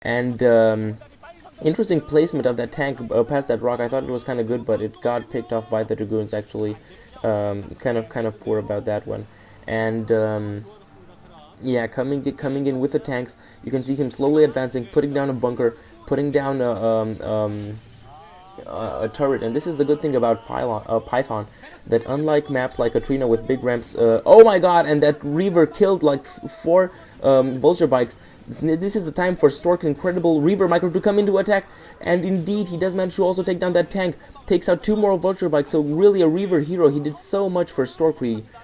And interesting placement of that tank past that rock. I thought it was kind of good, but it got picked off by the Dragoons actually. Kind of poor about that one. And yeah, coming in with the tanks. You can see him slowly advancing, putting down a bunker, putting down a turret. And this is the good thing about Python, that unlike maps like Katrina with big ramps, oh my god, and that Reaver killed like four vulture bikes. This is the time for Stork's incredible Reaver micro to come into attack, and indeed he does manage to also take down that tank, takes out two more vulture bikes. So really a Reaver hero. He did so much for Stork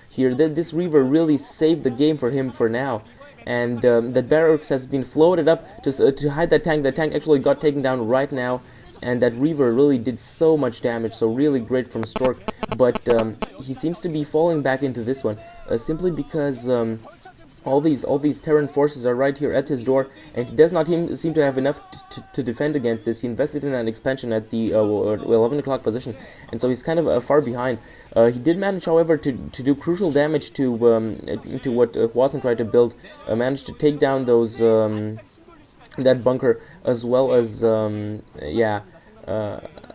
here. This Reaver really saved the game for him for now. And that barracks has been floated up to hide that tank. That tank actually got taken down right now, and that Reaver really did so much damage, so really great from Stork. But he seems to be falling back into this one, simply because all these Terran forces are right here at his door, and he does not seem to have enough to defend against this. He invested in an expansion at the 11 o'clock position, and so he's kind of far behind. He did manage, however, to do crucial damage to what HwaSin tried to build. Managed to take down those that bunker, as well as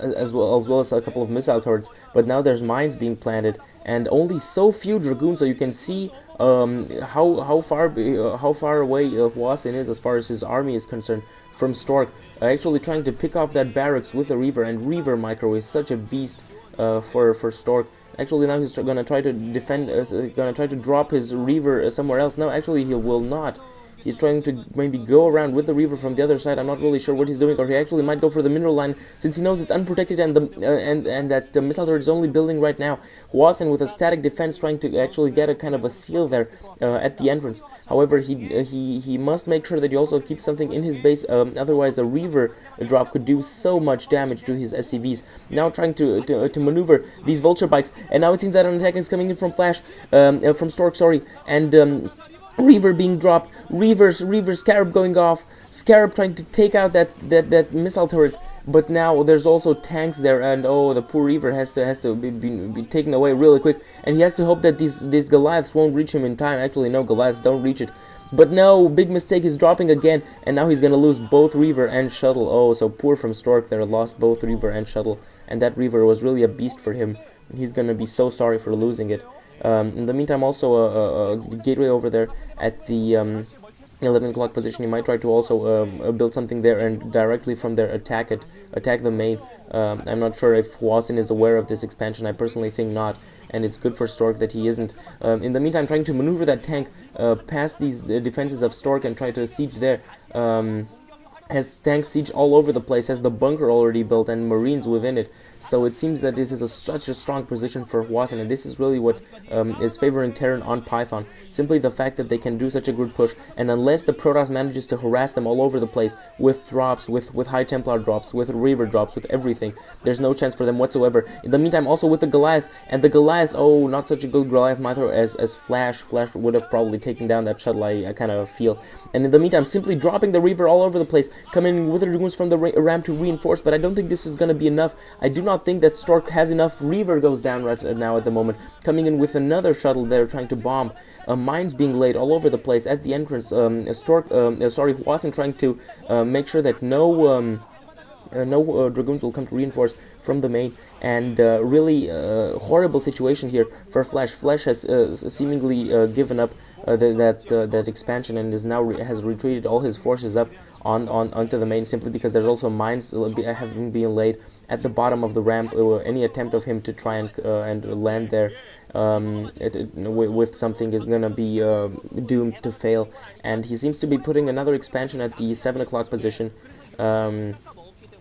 as well as a couple of missile turrets. But now there's mines being planted, and only so few Dragoons, so you can see how far away HwaSin is as far as his army is concerned from Stork. Actually trying to pick off that barracks with a Reaver, and Reaver micro is such a beast for Stork. Actually, now he's gonna try to defend, gonna try to drop his Reaver somewhere else. No, actually he will not. He's trying to maybe go around with the Reaver from the other side. I'm not really sure what he's doing, or he actually might go for the mineral line, since he knows it's unprotected and that the missile turret is only building right now. HwaSin with a static defense trying to actually get a kind of a seal there at the entrance. However, he must make sure that he also keeps something in his base. Otherwise, a Reaver drop could do so much damage to his SCVs. Now trying to maneuver these vulture bikes, and now it seems that an attack is coming in from from Stork, sorry, and Reaver being dropped, Reaver Scarab going off, Scarab trying to take out that missile turret, but now there's also tanks there, and oh, the poor Reaver has to be taken away really quick, and he has to hope that these Goliaths won't reach him in time. Actually, no, Goliaths don't reach it. But no, big mistake, he's dropping again, and now he's gonna lose both Reaver and Shuttle. Oh, so poor from Stork there, lost both Reaver and Shuttle, and that Reaver was really a beast for him. He's gonna be so sorry for losing it. In the meantime, also a gateway over there at the 11 o'clock position. He might try to also build something there, and directly from there attack the main. I'm not sure if HwaSin is aware of this expansion. I personally think not, and it's good for Stork that he isn't. In the meantime, trying to maneuver that tank past these defenses of Stork and try to siege there. Has tank siege all over the place, has the bunker already built and marines within it. So it seems that this is such a strong position for HwaSin, and this is really what is favoring Terran on Python. Simply the fact that they can do such a good push, and unless the Protoss manages to harass them all over the place with drops, with High Templar drops, with Reaver drops, with everything, there's no chance for them whatsoever. In the meantime, also with the Goliaths, and the Goliaths, oh, not such a good Goliath micro as Flash. Flash would have probably taken down that shuttle, I kind of feel. And in the meantime, simply dropping the Reaver all over the place, coming with the Dragoons from the ramp to reinforce, but I don't think this is going to be enough. I do not think that Stork has enough. Reaver goes down right now at the moment, coming in with another shuttle there trying to bomb. Mines being laid all over the place at the entrance. HwaSin trying to make sure that no Dragoons will come to reinforce from the main, and really horrible situation here for Flash. Flash has seemingly given up that expansion, and is now has retreated all his forces up onto the main, simply because there's also mines having been laid at the bottom of the ramp. Any attempt of him to try and land there with something is gonna be doomed to fail, and he seems to be putting another expansion at the 7 o'clock position.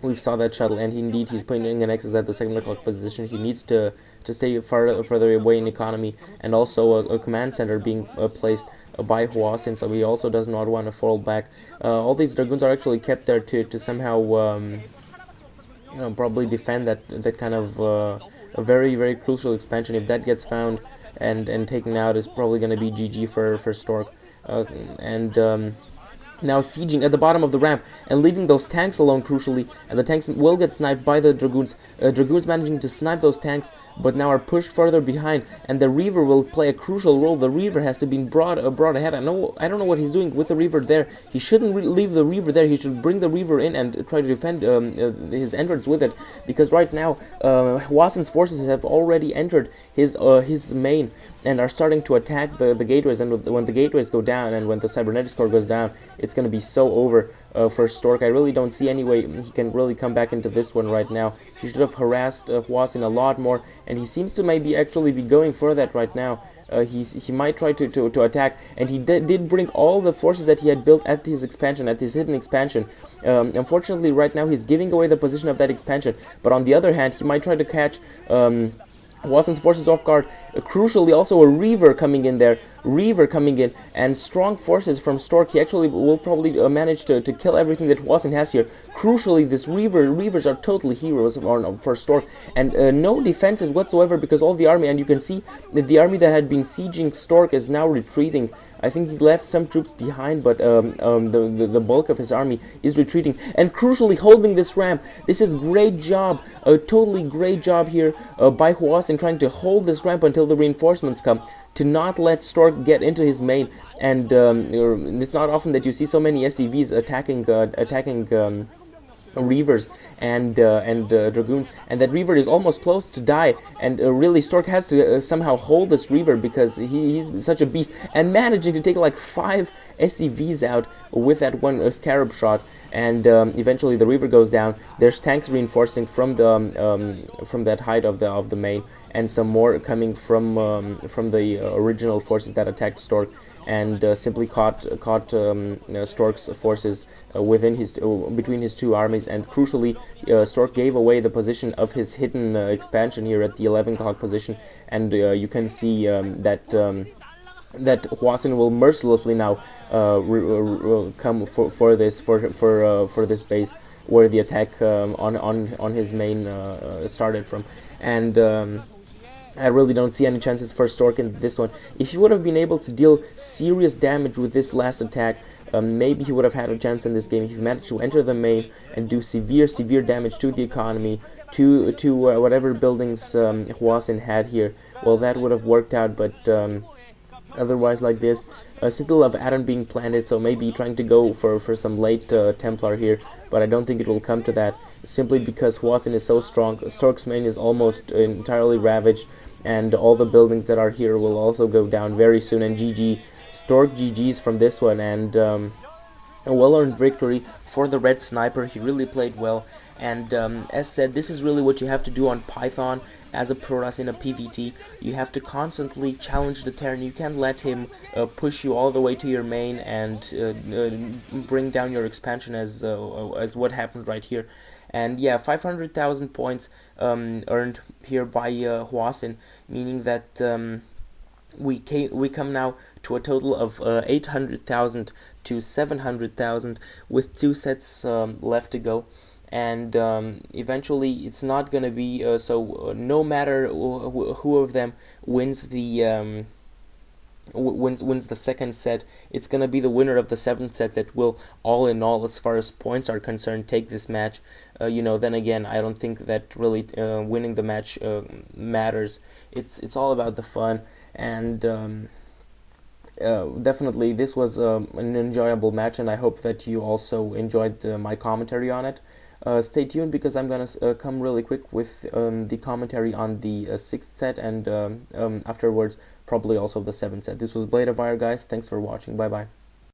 We saw that shuttle, and indeed he's putting in an Nexus at the 7 o'clock position. He needs to stay further away in economy, and also a command center being placed by HwaSin, so he also does not want to fall back. All these Dragoons are actually kept there to somehow probably defend that kind of a very crucial expansion. If that gets found and taken out, it's probably going to be GG for Stork. now sieging at the bottom of the ramp and leaving those tanks alone, crucially, and the tanks will get sniped by the Dragoons. Dragoons managing to snipe those tanks, but now are pushed further behind, and the Reaver will play a crucial role. The Reaver has to be brought ahead. I don't know what he's doing with the Reaver there. He shouldn't leave the Reaver there. He should bring the Reaver in and try to defend his entrance with it, because right now HwaSin's forces have already entered his main and are starting to attack the gateways, and when the gateways go down and when the cybernetics core goes down, it's going to be so over for Stork. I really don't see any way he can really come back into this one right now. He should have harassed HwaSin a lot more, and he seems to maybe actually be going for that right now. He might try to attack, and he did bring all the forces that he had built at his expansion, at his hidden expansion. Unfortunately, right now he's giving away the position of that expansion, but on the other hand, he might try to catch HwaSin's forces off guard. Crucially, also a Reaver coming in there. And strong forces from Stork. He actually will probably manage to kill everything that HwaSin has here. Crucially, this Reavers are totally heroes for Stork, and no defenses whatsoever, because all the army, and you can see that the army that had been sieging Stork is now retreating. I think he left some troops behind, but the bulk of his army is retreating. And crucially, holding this ramp. This is great job, a totally great job here by HwaSin, trying to hold this ramp until the reinforcements come, to not let Stork get into his main. And it's not often that you see so many SCVs attacking Reavers and Dragoons, and that Reaver is almost close to die, and really Stork has to somehow hold this Reaver, because he's such a beast, and managing to take like 5 SCVs out with that one Scarab shot, and eventually the Reaver goes down. There's tanks reinforcing from that height of the main, and some more coming from the original forces that attacked Stork, and simply caught Stork's forces between his two armies. And crucially, Stork gave away the position of his hidden expansion here at the 11 o'clock position, and you can see that HwaSin will mercilessly now come for this base where the attack on his main started from. And I really don't see any chances for Stork in this one. If he would have been able to deal serious damage with this last attack, maybe he would have had a chance in this game. If he managed to enter the main and do severe damage to the economy, to whatever buildings HwaSin had here, well, that would have worked out. But otherwise, like this, Citadel of Aden being planted, so maybe trying to go for some late Templar here, but I don't think it will come to that, simply because HwaSin is so strong. Stork's main is almost entirely ravaged, and all the buildings that are here will also go down very soon. And GG, Stork GG's from this one, and a well-earned victory for the Red Sniper. He really played well, and as said, this is really what you have to do on Python as a Protoss in a PvT. You have to constantly challenge the Terran. You can't let him push you all the way to your main and bring down your expansion as what happened right here. And yeah, 500,000 points earned here by HwaSin, meaning that we come now to a total of 800,000 to 700,000 with 2 sets left to go. And eventually it's not going to be no matter who of them wins the wins the second set, it's going to be the winner of the 7th set that will, all in all, as far as points are concerned, take this match. Then again, I don't think that really winning the match matters. It's all about the fun, and definitely this was an enjoyable match, and I hope that you also enjoyed my commentary on it. Stay tuned, because I'm gonna come really quick with the commentary on the 6th set, and afterwards probably also the 7th set. This was Blade of Fire, guys. Thanks for watching. Bye bye.